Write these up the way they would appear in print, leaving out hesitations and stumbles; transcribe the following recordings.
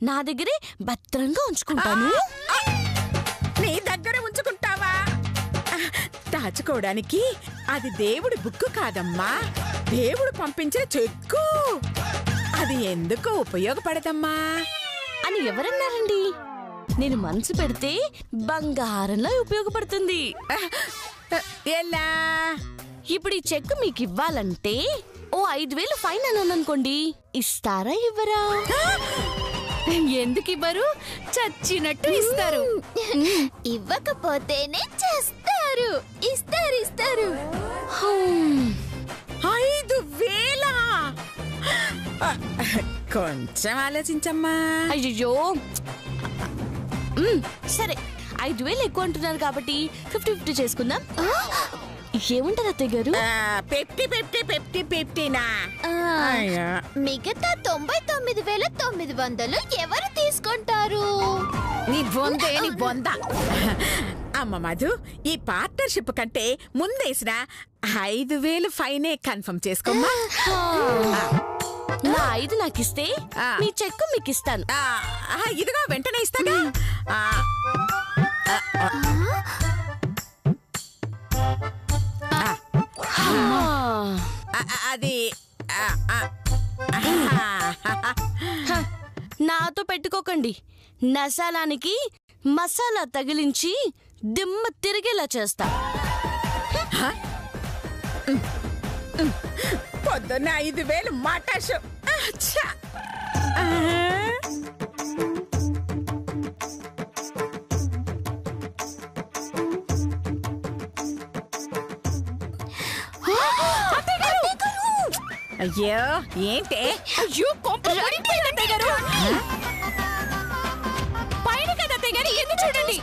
నా దగ్గరే భద్రంగా ఉంచుకుంటాను. నీ దగ్గర ఉంచుకుంటావా? దాచుకోవడానికి అది దేవుడి బుక్కు కాదమ్మా, దేవుడు పంపించిన చెక్కు. అది ఎందుకు ఉపయోగపడదమ్మా అని ఎవరన్నారండి? నేను మనసు పెడితే బంగారంలో ఉపయోగపడుతుంది. ఎలా? ఇప్పుడు ఈ చెక్ మీకు ఇవ్వాలంటే ఓ 5,000 ఫైన్ అన్నాను అనుకోండి, ఇస్తారా ఇవ్వరా? ఎందుకు ఇవ్వరు? చచ్చినట్టు ఇస్తారు. ఇవ్వకపోతేనే చేస్తారు. ఇస్తారు. 5,000? కొంచెం ఆలోచించమ్మా. అయ్యో సరే, 5,000 ఎక్కువ అంటున్నారు కాబట్టి 50-50 చేసుకుందాం. ఏమంటారు అత్తయ్య గారు? 50-50-50-50నా? మిగతా 99,900 ఎవరు తీసుకుంటారు? నీ బొంద. అమ్మ మధు, ఈ పార్ట్నర్షిప్ కంటే ముందేసిన 5,000 ఫైనే కన్ఫర్మ్ చేసుకోమ్మా. నా 5 నాకు ఇస్తే మీ చెక్కు మీకు ఇస్తాను. ఇదిగో వెంటనే ఇస్తాగా. అది నాతో పెట్టుకోకండి. నసాలానికి మసాలా తగిలించి దిమ్మ తిరిగేలా చేస్తా. పొద్దున్న 5,000 మాటాషు. అయ్యో ఏంటే? అయ్యో పైన కదా అత్తయ్య గారు, ఎన్ని చూడండి.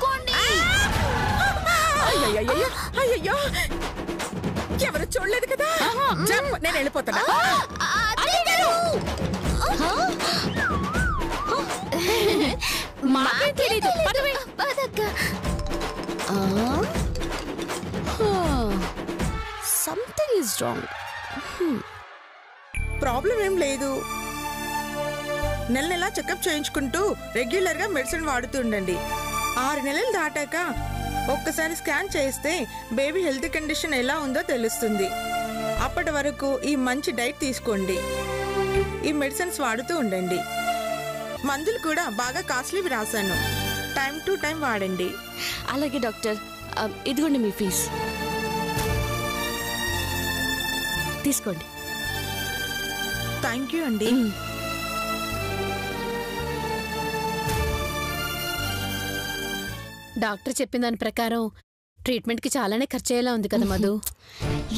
అయ్యో ఎవరు చూడలేదు కదా. నేను వెళ్ళిపోతున్నా. మాకే తెలీదు. Something is wrong. ప్రాబ్లం ఏం లేదు. నెల చెకప్ చేయించుకుంటూ రెగ్యులర్ గా మెడిసిన్ వాడుతుండండి. 6 నెలలు దాటాక ఒక్కసారి స్కాన్ చేస్తే బేబీ హెల్త్ కండిషన్ ఎలా ఉందో తెలుస్తుంది. అప్పటి వరకు ఈ మంచి డైట్ తీసుకోండి, ఈ మెడిసిన్స్ వాడుతూ ఉండండి. మందులు కూడా బాగా కాస్ట్లీవి రాశాను, టైం టు టైం వాడండి. అలాగే డాక్టర్, ఇదిగోండి మీ ఫీజు తీసుకోండి. థ్యాంక్ యూ అండి. డాక్టర్ చెప్పిన దాని ప్రకారం ట్రీట్మెంట్ కి చాలానే ఖర్చయ్యేలా ఉంది కదా మధు.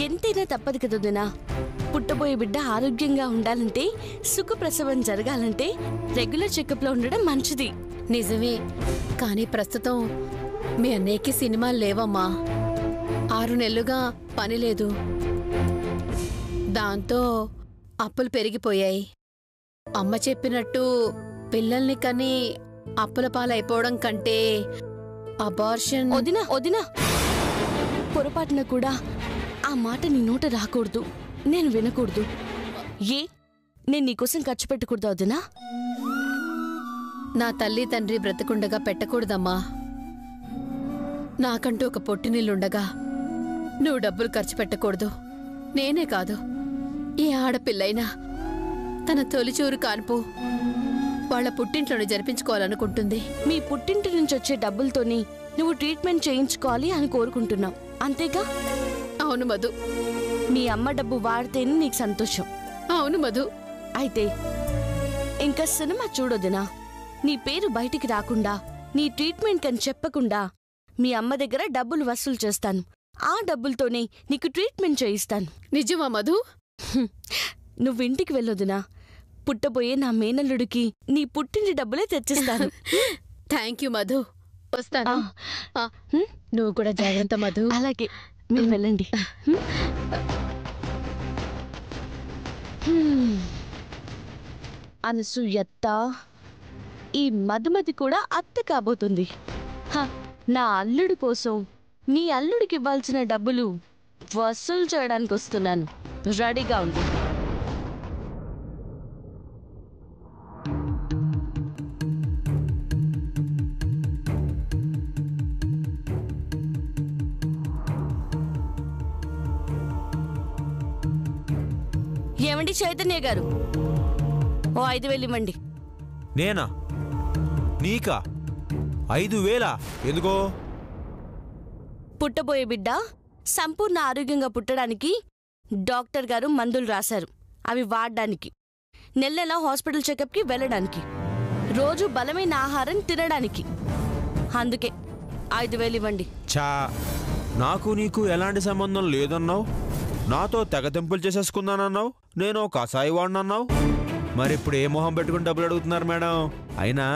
ఎంతైనా తప్పదు కదా వదినా. పుట్టబోయే బిడ్డ ఆరోగ్యంగా ఉండాలంటే, సుఖప్రసవం జరగాలంటే రెగ్యులర్ చెకప్ లో ఉండడం మంచిది. నిజమే, కానీ ప్రస్తుతం మీ అన్నయ్యకి సినిమాలు లేవమ్మా. 6 నెలలుగా పని లేదు. దాంతో అప్పులు పెరిగిపోయాయి. అమ్మ చెప్పినట్టు పిల్లల్ని కని అప్పుల పాలైపోవడం కంటే అబార్షన్. వదినా పొరపాటున కూడా ఆ మాట నీ నోట రాకూడదు, నేను వినకూడదు. నేను నీకోసం ఖర్చు పెట్టకూడదు వదినా? నా తల్లి తండ్రి బ్రతకుండగా పెట్టకూడదమ్మా. నాకంటూ ఒక పొట్టినిల్లుండగా నువ్వు డబ్బులు ఖర్చు పెట్టకూడదు. నేనే కాదు, ఏ ఆడపిల్లైనా తన తొలిచూరు కాన్పు వాళ్ళ పుట్టింట్లోనే జరిపించుకోవాలనుకుంటుంది. మీ పుట్టింటి నుంచి వచ్చే డబ్బులతోని నువ్వు ట్రీట్మెంట్ చేయించుకోవాలి అని కోరుకుంటున్నావు, అంతేగా? అవును మధు. మీ అమ్మ డబ్బు వాడితేనే నీకు సంతోషం. అవును మధు. అయితే ఇంకా సినిమా చూడొద్దునా? నీ పేరు బయటికి రాకుండా, నీ ట్రీట్మెంట్ అని చెప్పకుండా మీ అమ్మ దగ్గర డబ్బులు వసూలు చేస్తాను. ఆ డబ్బులతోనే నీకు ట్రీట్మెంట్ చేయిస్తాను. నిజమా మధు? నువ్వింటికి వెళ్ళొద్దునా? పుట్టబోయే నా మేనల్లుడికి నీ పుట్టింటి డబ్బులే తెచ్చిస్తాను. Thank you Madhu. వస్తాను. నువ్వు కూడా జాగ్రత్త మధు. అలాగే, మీరు వెళ్ళండి. అనసూయత్త, ఈ మధుమతి కూడా అత్త కాబోతుంది. నా అల్లుడి కోసం నీ అల్లుడికి ఇవ్వాల్సిన డబ్బులు వసూలు చేయడానికి వస్తున్నాను. రెడీగా ఉండు. ఏమండి చైతన్య గారు, ఓ 5,000 ఇవ్వండి. నేనా? నీకా 5,000? ఎందుకో? పుట్టబోయే బిడ్డ సంపూర్ణ ఆరోగ్యంగా పుట్టడానికి డాక్టర్ గారు మందులు రాశారు. అవి వాడడానికి, నెల హాస్పిటల్ చెకప్కి వెళ్ళడానికి, రోజు బలమైన ఆహారం తినడానికి. అందుకే 5,000 ఇవ్వండి. చా, నాకు నీకు ఎలాంటి సంబంధం లేదన్నావు. నాతో తెగతింపులు చేసేసుకుందానన్నావు. నేను కసాయి వాడినన్నావు. మరి ఇప్పుడు ఏ మొహం పెట్టుకుని డబ్బులు అడుగుతున్నారు మేడం? అయినా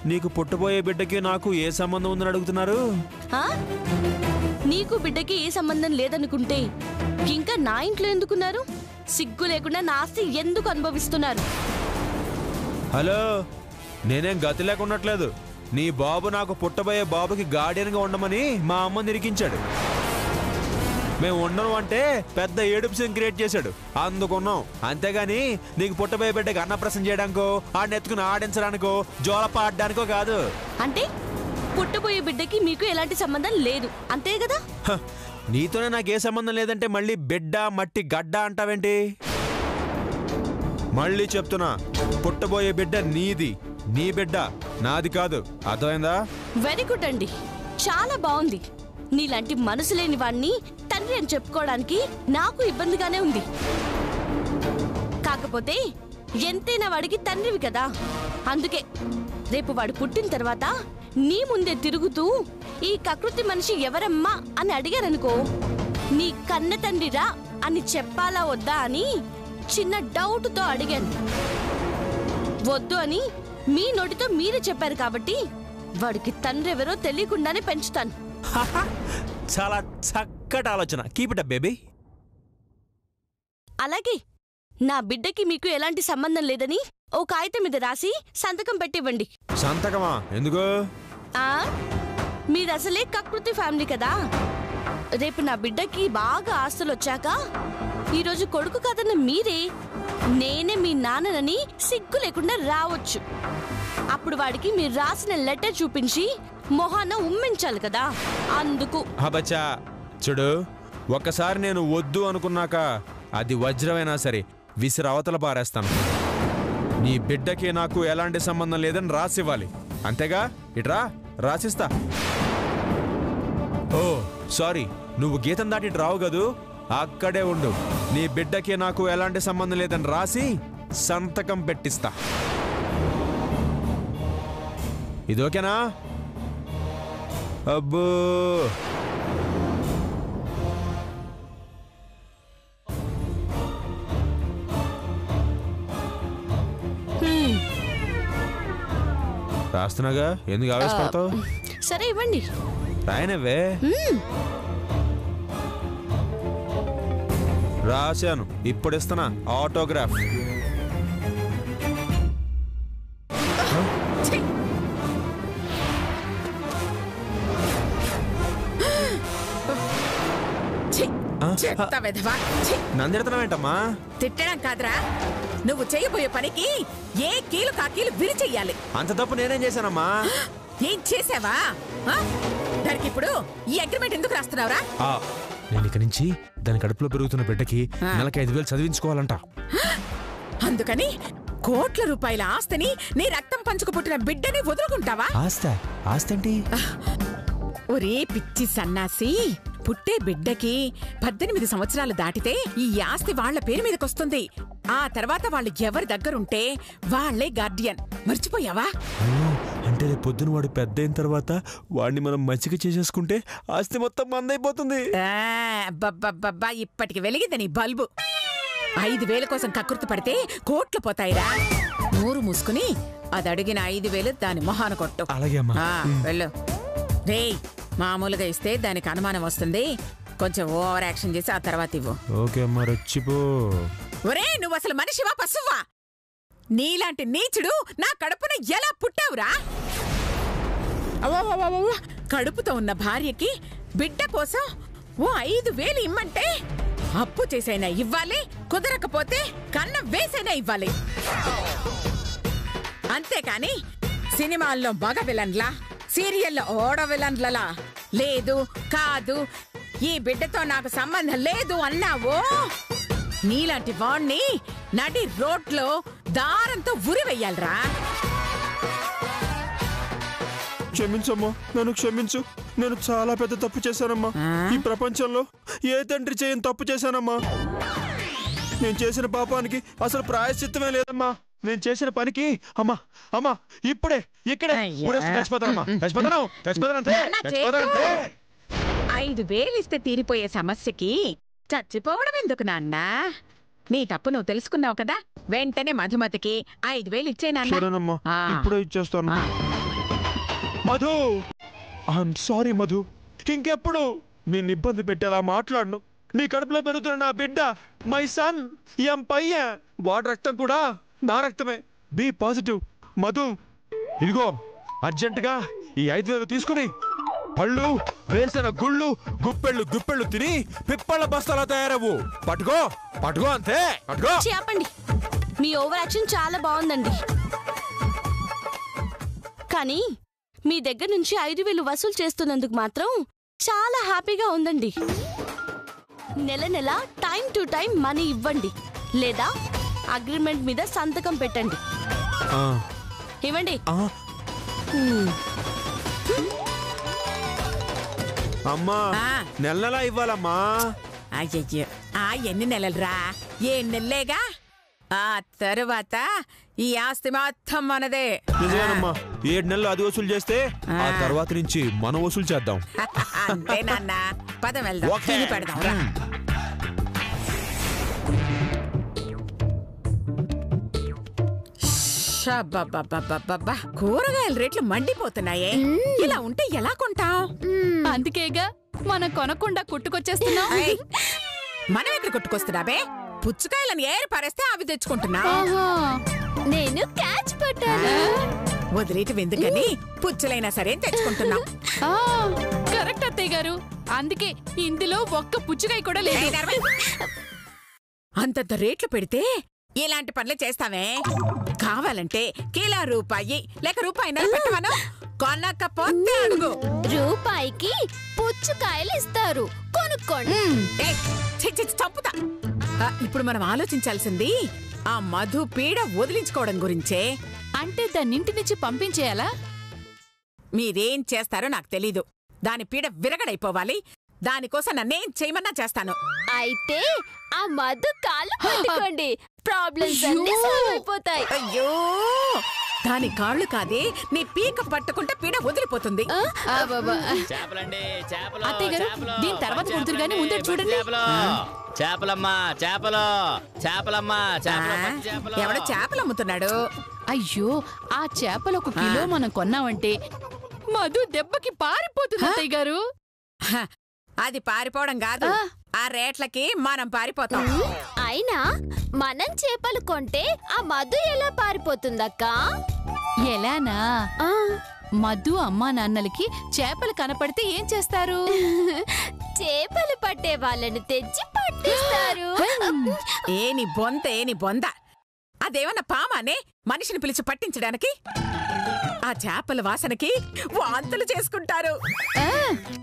నీకు పుట్టబోయే బిడ్డకి నాకు ఏ సంబంధం ఉందని అడుగుతున్నారు? నీకు బిడ్డకి ఏ సంబంధం లేదనుకుంటే ఇంకా నా ఇంట్లో ఎందుకున్నారు? సిగ్గు లేకుండా నా ఆస్తి ఎందుకు అనుభవిస్తున్నారు? హలో, నేనేం గతి లేకున్నట్లేదు. నీ బాబు నాకు పుట్టబోయే బాబుకి గార్డియన్గా ఉండమని మా అమ్మ నిరికించాడు. మేము ఉండను అంటే పెద్ద ఏడుపు సీన్ క్రియేట్ చేశాడు, అందుకున్నాం. అంతేగాని నీకు పుట్టబోయే బిడ్డకి అన్నప్రసన్న చేయడానికో, ఆడెత్తుకుని ఆడించడానికో, జోలప ఆడడానికో కాదు. అంటే పుట్టబోయే బిడ్డకి మీకు ఎలాంటి సంబంధం లేదు అంతే కదా? నీతోనే నాకు ఏ సంబంధం లేదంటే మళ్ళీ బిడ్డ మట్టి గడ్డ అంటావేంటి? మళ్ళీ చెప్తున్నా, పుట్టబోయే బిడ్డ నీది, నీ బిడ్డ నాది కాదు. అర్థమైందా? వెరీ గుడ్ అండి, చాలా బాగుంది. నీలాంటి మనసు లేని వాణ్ణి తండ్రి అని చెప్పుకోవడానికి నాకు ఇబ్బందిగానే ఉంది. కాకపోతే ఎంతైనా వాడికి తండ్రివి కదా. అందుకే రేపు వాడు పుట్టిన తర్వాత నీ ముందే తిరుగుతూ ఈ కకృతి మనిషి ఎవరమ్మా అని అడిగారనుకో, నీ కన్న తండ్రిరా అని చెప్పాలా వద్దా అని చిన్న డౌట్తో అడిగాను. వద్దు అని మీ నోటితో మీరే చెప్పారు కాబట్టి వాడికి తండ్రి ఎవరో తెలియకుండానే పెంచుతాను. చాలా చక్కటి ఆలోచన. Keep it up baby. అలాగే నా బిడ్డకి మీకు ఎలాంటి సంబంధం లేదని ఓ కాగితం మీద రాసి సంతకం పెట్టివ్వండి. సంతకమా? ఎందుకు? మీరసలే కకృతి ఫ్యామిలీ కదా. రేపు నా బిడ్డకి బాగా ఆస్తులు వచ్చాక ఈరోజు కొడుకు కాదన్న మీరే నేనే మీ నాన్ననని సిగ్గు లేకుండా రావచ్చు. అప్పుడు వాడికి మీరు రాసిన లెటర్ చూపించి మొహాన ఉమ్మించాలి కదా. అందుకు అబచ్చా, చూడు, ఒక్కసారి నేను వద్దు అనుకున్నాక అది వజ్రమైనా సరే విసిరవతల పారేస్తాను. నీ బిడ్డకి నాకు ఎలాంటి సంబంధం లేదని రాసివ్వాలి, అంతేగా? ఇట్రా రాసిస్తా. ఓ సారీ, నువ్వు గీతం దాటి రావు కదూ, అక్కడే ఉండు. నీ బిడ్డకి నాకు ఎలాంటి సంబంధం లేదని రాసి సంతకం పెట్టిస్తా. ఇది ఓకేనా? అబ్బో, రాస్తున్నాగా, ఎందుకు ఆవేశపడతావు? సరే ఇవ్వండి. రాయనవే. రాశాను, ఇప్పుడు ఇస్తున్నా ఆటోగ్రాఫ్. నందిడుతున్నావేంటమ్మా? తిట్టడం కాదురా, నువ్వు చేయబోయే పనికి ఏ కీలు కాకీలు విరి చెయ్యాలి. అంత తప్పు నేనేం చేశానమ్మా? ఏం చేసావా? దానికి ఇప్పుడు ఈ అగ్రిమెంట్ ఎందుకు రాస్తున్నావురా? నేను ఇక నుంచి దాని కడుపులో పెరుగుతున్న బిడ్డకి నెలకి 5,000 చదివించుకోవాలంట. అందుకని కోట్ల రూపాయల ఆస్తిని నీ రక్తం పంచుకు పుట్టిన బిడ్డని వదులుకుంటావా? ఆస్తి? ఒరే పిచ్చి సన్నాసి, పుట్టే బిడ్డకి 18 సంవత్సరాలు దాటితే ఈ ఆస్తి వాళ్ల పేరు మీదకొస్తుంది. ఆ తర్వాత వాళ్ళు ఎవరి దగ్గరుంటే వాళ్లే గార్డియన్. మర్చిపోయావా? అంటే పొద్దున వాడు పెద్ద అయిన తర్వాత వాడిని మనం మచ్చిక చేసేసుకుంటే ఆస్తి మొత్తం మందైపోతుంది. ఇప్పటికి వెలిగింది నీ బల్బు. 5,000 కోసం కకృతి పడితే కోట్లు పోతాయిరా. నోరు మూసుకుని అది అడిగిన 5,000 దాని మొహాన కొట్టు. అలాగే అమ్మా. వెళ్ళు. రేయ్, మామూలుగా ఇస్తే దానికి అనుమానం వస్తుంది. కొంచెం ఓవర్ యాక్షన్ చేసి ఆ తర్వాత ఇవ్వు. ఓకే అమ్మా, రచ్చిపో. ఒరే, నువ్వు అసలు మనిషివా పశువా? నీలాంటి నీచుడు నా కడుపున ఎలా పుట్టావురా? కడుపుతో ఉన్న భార్యకి బిడ్డ కోసం ఓ 5,000 ఇమ్మంటే అప్పు చేసైనా ఇవ్వాలి, కుదరకపోతే కన్నం వేసైనా ఇవ్వాలి. అంతేకాని సినిమాల్లో మగ విలన్లా, సీరియల్లో ఓడ విలన్లలా లేదు కాదు, ఈ బిడ్డతో నాకు సంబంధం లేదు అన్నావో నీలాంటి వాణ్ణి నడి రోడ్లో దారంతో ఉరి వెయ్యాలరా. క్షమించమ్మా, నన్ను క్షమించు. నేను చాలా పెద్ద తప్పు చేశానమ్మా. ఈ ప్రపంచంలో ఏ తండ్రి చేయని తప్పు చేశానమ్మా. నేను చేసిన పాపానికి అసలు ప్రాయశ్చిత్తమే లేదమ్మా. నేను చేసిన పనికి అమ్మా అమ్మా ఇప్పుడే ఇక్కడే చచ్చిపోతానమ్మా. చచ్చిపోతాను. 5,000 ఇస్తే తీరిపోయే సమస్యకి చచ్చిపోవడం ఎందుకు నాన్నా? నీ తప్పు నువ్వు తెలుసుకున్నావు కదా, వెంటనే మధుమతికి 5,000 ఇచ్చేనమ్మా. ఇప్పుడే ఇచ్చేస్తాను. Madhu, I'm sorry Madhu. ఇంకెప్పుడు నేను ఇబ్బంది పెట్టేలా మాట్లాడను. నీ కడుపులో పెరుగుతున్న నా బిడ్డ, మై సన్, ఎం పయ్య, వాడి రక్తం కూడా నా రక్తమే. B positive Madhu. ఇదిగో అర్జెంటుగా ఈ 5,000 తీసుకుని పళ్ళు, వేసిన గుళ్ళు, గుప్పెళ్ళు తిని పిప్పళ్ళ బస్తాలా తయారవు. పట్టుకో అంతే. పట్టుకో. చెప్పండి, మీ ఓవర్ యాక్షన్ చాలా బాగుందండి. కానీ మీ దగ్గర నుంచి 5,000 వసూలు చేస్తున్నందుకు మాత్రం చాలా హ్యాపీగా ఉందండి. నెల టైం టు టైం మనీ ఇవ్వండి, లేదా అగ్రిమెంట్ మీద సంతకం పెట్టండి. ఇవ్వండి. అమ్మా, నెలలా ఇవ్వాలమ్మా. అయ్యయ్యో, ఎన్ని నెలలురా? 7 నెలలేగా. ఆ తరువాత ఈ ఆస్తి మొత్తం మనదే. నిజమేనమ్మా. 7 నెలలు అది వసూలు చేస్తే ఆ తర్వాత నుంచి మనం వసూలు చేద్దాం. అంతే నాన్న. పద వెళ్దాం, తిని పెడదాం రా. కూరగాయల రేట్లు మండిపోతున్నాయే. ఇలా ఉంటే ఎలా కొంటాం? అందుకేగా మనం కొనకుండా కొట్టుకొచ్చేస్తున్నాం. మనం ఎక్కడ కొట్టుకొస్తున్నాబే? పుచ్చకాయలను ఏరు పారేస్తే అవి తెచ్చుకుంటున్నా. నేను క్యాచ్ పట్టాను. వదిలేటి ఎందుకని పుచ్చలైనా సరే తెచ్చుకుంటున్నాం. కరెక్ట్ అత్తయ్య గారు. అందుకే ఇందులో ఒక్క పుచ్చకాయ కూడా లేదు. అంతంత రేట్లు పెడితే ఇలాంటి పనులు చేస్తావే? కావాలంటే కిలో రూపాయి లేక రూపాయిన్నర పెట్టమను. కొనకపోతే అడుగు. రూపాయికి పుచ్చకాయలు ఇస్తారు, కొనుక్కోండి. చంపుతా. ఇప్పుడు మనం ఆలోచించాల్సింది ఆ మధు పీడ వదిలించుకోవడం గురించే. అంటే దాన్నింటి నుంచి పంపించేయాలా? మీరేం చేస్తారో నాకు తెలీదు. దాని పీడ విరగడైపోవాలి. దానికోసం నన్నేం చేయమన్నా చేస్తాను. అయితే ఆ మధు కాళ్ళు పట్టుకోండి, ప్రాబ్లమ్స్ అన్ని సాల్వ్ అయిపోతాయి. అయ్యో, దాని కాళ్ళు కాదే, నీ పీక పట్టుకుంటే పీడ వదిలిపోతుంది. అత్తయ్య గారు, దీని తర్వాత కుడుతురు గానీ ముందే చూడండి. ఎవడో చేపలు అమ్ముతున్నాడు. అయ్యో, ఆ చేపలు 1 కిలో మనం కొన్నామంటే మధు దెబ్బకి పారిపోతుంది అత్తయ్య గారు. అది పారిపోవడం కాదు, ఆ రేట్లకి మనం పారిపోతాం. అయినా మనం చేపలు కొంటే ఆ మధు ఎలా పారిపోతుందక్క? ఎలానా? మధు అమ్మా నాన్నలకి చేపలు కనపడితే ఏం చేస్తారు? చేపలు పట్టే వాళ్ళని తెచ్చి పట్టిస్తారు. ఏని బొంద. అదేమన్నా పామానే మనిషిని పిలిచి పట్టించడానికి? ఆ చేపల వాసనకి వాంతులు చేసుకుంటారు.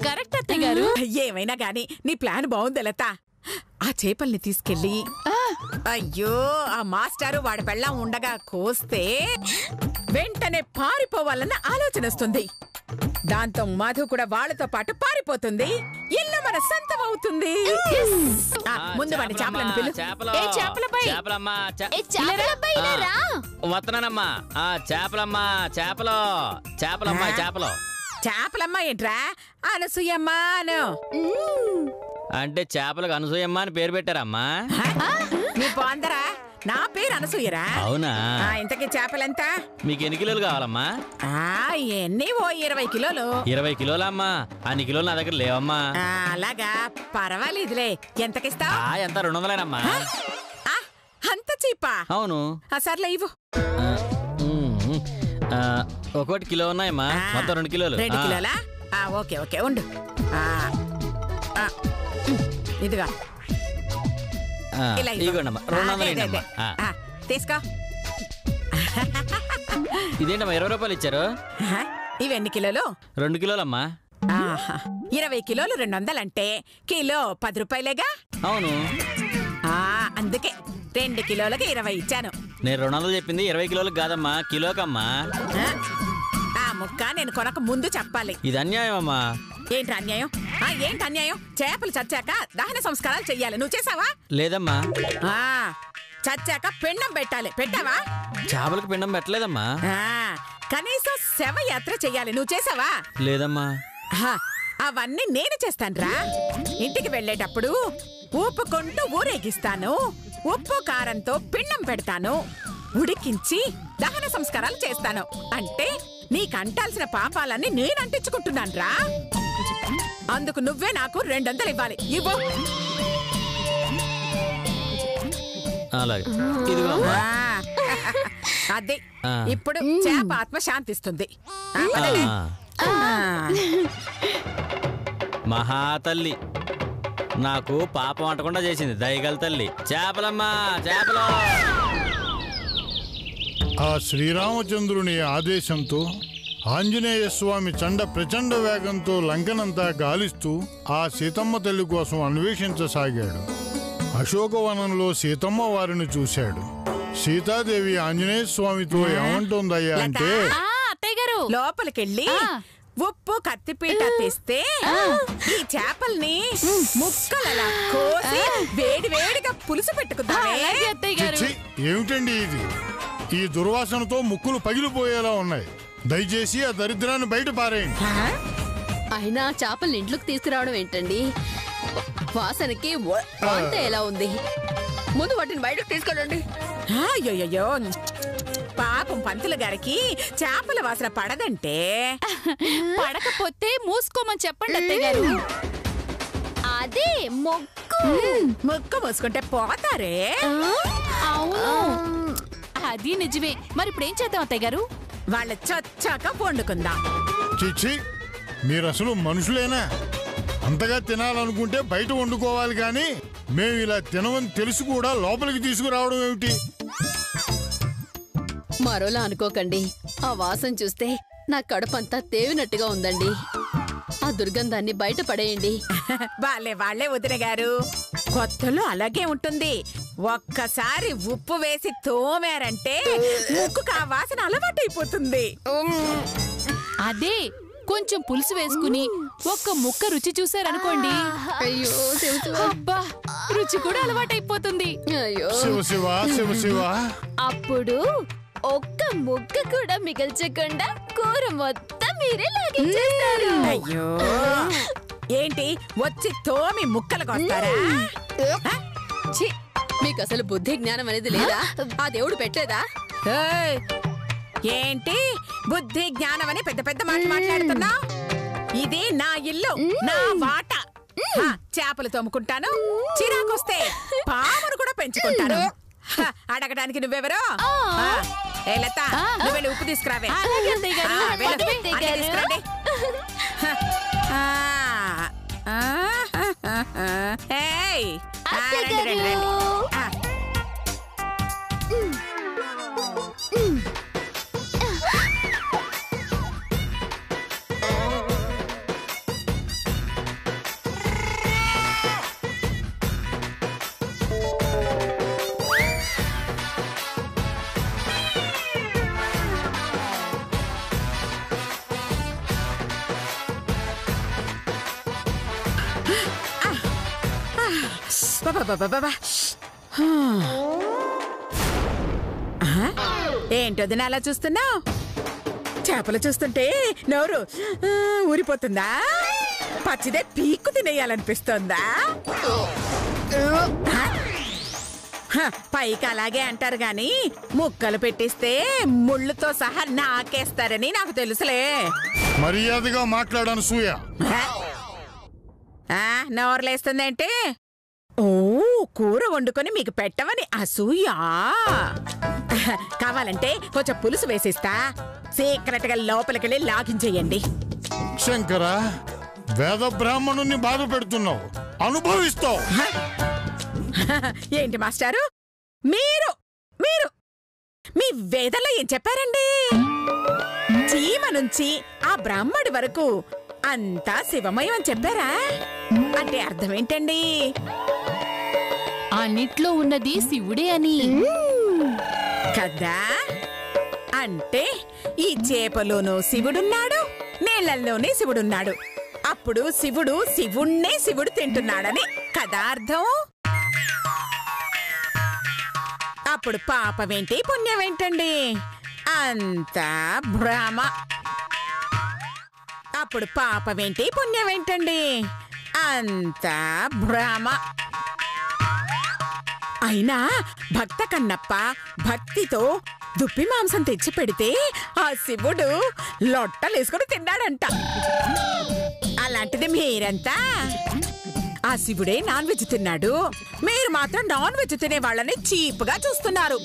కరెక్ట్ అత్తయ్య గారు. ఏమైనా గాని నీ ప్లాన్ బాగుంది లత. ఆ చేపల్ని తీసుకెళ్ళి అయ్యో ఆ మాస్టారు వాడి పెళ్ళాం ఉండగా కోస్తే వెంటనే పారిపోవాలన్న ఆలోచన వస్తుంది. దాంతో మధు కూడా వాళ్ళతో పాటు పారిపోతుంది. ఇల్లు మన సొంతం అవుతుంది. ముందు వాడి చేపలను పిలు. చేపలమ్మా ఏంట్రా? అనసూయమ్మా అను. అంటే చేపలకు అనసూయమ్మ అని పేరు పెట్టారమ్మా? నీ బాందరా, నా పేరు అనసూయరా. అవునా? ఇంతకీ చేపలెంత? మీకు ఎన్ని కిలోలు కావాలమ్మా? ఎన్ని? ఓ 20 కిలోలు. 20 కిలోలమ్మా? అన్ని కిలోలు నా దగ్గర లేవమ్మా. అలాగా, పర్వాలేదులే. ఎంతకిస్తా? ఎంత 200లేనమ్మా. అంత చీపా? అవును. సర్లే ఇవ్వు. ఒక్కోటి కిలో ఉన్నాయమ్మా, మొత్తం 2 కిలోలు. 2 కిలోలా? ఓకే ఓకే ఉండు. ఇదిగా ఇదిగోండమ్మా, 200 తీసుకో. ఇదేంటమ్మా 20 రూపాయలు ఇచ్చారు? ఇవెన్ని కిలోలు? 2 కిలోలమ్మా. 20 కిలోలు 200 అంటే కిలో 10 రూపాయలేగా? అవును. అందుకే 2 కిలోలకి 20 ఇచ్చాను. నేను 200 చెప్పింది 20 కిలోలకు కాదమ్మా, కిలోకమ్మా. ఆ ముక్క నేను కొనక ముందు చెప్పాలి. ఇది అన్యాయం అమ్మా. ఏంటి అన్యాయం? ఏంటి అన్యాయం? చేపలు చచ్చాక దహన సంస్కారాలు చెయ్యాలి. నువ్వు చేసావా? లేదమ్మా. చచ్చాక పిండం పెట్టాలి. పెట్టావా? చేపలకు పిండం పెట్టలేదమ్మా. కనీసం శవయాత్ర చెయ్యాలి. నువ్వు చేసావా? లేదమ్మా. అవన్నీ నేను చేస్తానురా. ఇంటికి వెళ్ళేటప్పుడు ఊపుకుంటూ ఊరేగిస్తాను. ఉప్పు కారంతో పిండం పెడతాను. ఉడికించి దహన సంస్కారాలు చేస్తాను. అంటే నీకంటాల్సిన పాపాలన్నీ నేను అంటించుకుంటున్నాను రా. అందుకు నువ్వే నాకు 200 ఇవ్వాలి. ఇవ్వు. అలాగే. ఇదిగో అమ్మా. అదే ఇప్పుడు చేప ఆత్మ శాంతిస్తుంది. మహాతల్లి నాకు పాపం అంటకుండా చేసింది దయగల తల్లి. చేపలమ్మా, చేపలు. ఆ శ్రీరామచంద్రుని ఆదేశంతో ఆంజనేయ స్వామి ప్రచండ వేగంతో లంకనంతా గాలిస్తూ ఆ సీతమ్మ తల్లి కోసం అన్వేషించసాగాడు. అశోకవనంలో సీతమ్మ వారిని చూశాడు. సీతాదేవి ఆంజనేయ స్వామితో ఏమంటుందయ్యా అంటే, లోపలికెళ్ళి ఉప్పు కత్తిపీట తెస్తే ఈ చేపల్ని ముక్కలలా కోసి వేడి వేడిగా పులుసు పెట్టుకుందామే. ఏమిటండి ఇది? ఈ దుర్వాసనతో ముక్కులు పగిలిపోయేలా ఉన్నాయి. దయచేసి ఆ దరిద్రాన్ని బయట పారేయండి. అయినా చేపల్ని ఇంట్లోకి తీసుకురావడం ఏంటండి? వాసనకి అంతే ఎలా ఉంది? ముందు వాటిని బయటకు తీసుకెళ్ళండి. అయ్యో, పాపం పంతులు గారికి చేపల వాసన పడదంటే. పడకపోతే మూసుకోమని చెప్పండి అత్తయ్య గారు. అదే ముక్కు మూసుకుంటే పోతారే. అది నిజమే. మరి ఇప్పుడు ఏం చేద్దాం అత్తయ్య గారు? వాళ్ళ చచ్చాక వండుకుందాం. చిచ్చి, మీరు అసలు మనుషులేనా? అంతగా తినాలనుకుంటే బయట వండుకోవాలి కానీ మేము ఇలా తినమని తెలుసు కూడా లోపలికి తీసుకురావడం ఏమిటి? మరోలా అనుకోకండి. ఆ వాసన చూస్తే నా కడుపంతా తేవినట్టుగా ఉందండి. ఆ దుర్గంధాన్ని బయట పడేయండి. వాళ్ళే వదిన గారు, కొత్తలో అలాగే ఉంటుంది. ఒక్కసారి ఉప్పు వేసి తోమారంటే ముక్కుకు ఆ వాసన అలవాటైపోతుంది. అదే కొంచెం పులుసు వేసుకుని ఒక్క ముక్క రుచి చూసారనుకోండి, అయ్యో అబ్బా రుచి కూడా అలవాటైపోతుంది. అయ్యో శివ. అప్పుడు ఒక్క ముక్క కూడా మిగల్చకుండా కూర మొత్తం మీరే లాగించేస్తారు. అయ్యో, ఏంటి వచ్చి తోమి ముక్కలకు వస్తారా? మీకు అసలు బుద్ధి జ్ఞానం అనేది లేదా? ఆ దేవుడు పెట్టలేదా? ఏంటి బుద్ధి జ్ఞానం అని పెద్ద పెద్ద మాటలు మాట్లాడుతున్నావు? ఇది నా ఇల్లు, నా వాట. చేపలు తోముకుంటాను, చిరాకొస్తే పామును కూడా పెంచుకుంటాను. అడగడానికి నువ్వెవరో? ఏ లత, నువ్వు వెళ్ళి ఉప్పు తీసుకురావే. ఏంటో అలా చూస్తున్నావు? చేపలు చూస్తుంటే నోరు ఊరిపోతుందా? పచ్చిదే పీక్కు తినేయాలనిపిస్తుందా? పైకి అలాగే అంటారు గాని ముక్కలు పెట్టిస్తే ముళ్ళుతో సహా నాకేస్తారని నాకు తెలుసులే. మర్యాదగా మాట్లాడాను సూయ. నోరులేస్తుందేంటి? ఓ, కూర వండుకొని మీకు పెట్టవని అసూయా? కావాలంటే కొంచెం పులుసు వేసిస్తా. సీక్రెట్ గా లోపలికెళ్ళి లాగించేయండి. శంకర, వేద బ్రాహ్మణుని బాధ పెడుతున్నావు, అనుభవిస్తావు. ఏంటి మాస్టారు, మీరు మీరు మీ వేదంలో ఏం చెప్పారండి? చీమ నుంచి ఆ బ్రాహ్మడి వరకు అంతా శివమయం అని చెప్పారా? అంటే అర్థం ఏంటండి? అన్నిట్లో ఉన్నది శివుడే అని. కదా అంటే ఈ చేపలోనూ శివుడున్నాడు, నీళ్ళల్లోనే శివుడున్నాడు. అప్పుడు శివుడు తింటున్నాడని కదా అర్థం. అప్పుడు పాపమేంటి పుణ్యమేంటండి? అంతా భ్రమ. అప్పుడు పాపమేంటి పుణ్యమేంటండి? అంతా భ్రమ. అయినా భక్త కన్నప్ప భక్తితో దుప్పి మాంసం తెచ్చి పెడితే ఆ శివుడు లొట్టలేసుకుని తిన్నాడంట. అలాంటిది మీరంతా ఆ శివుడే నాన్ వెజ్ తిన్నాడు, మీరు మాత్రం నాన్ వెజ్ తినే వాళ్ళని చీప్గా చూస్తున్నారు.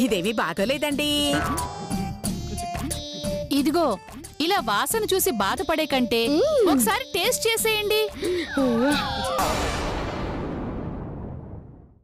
ఇదేమీ బాగోలేదండి. ఇదిగో ఇలా వాసన చూసి బాధపడే కంటే ఒకసారి టేస్ట్ చేసేయండి.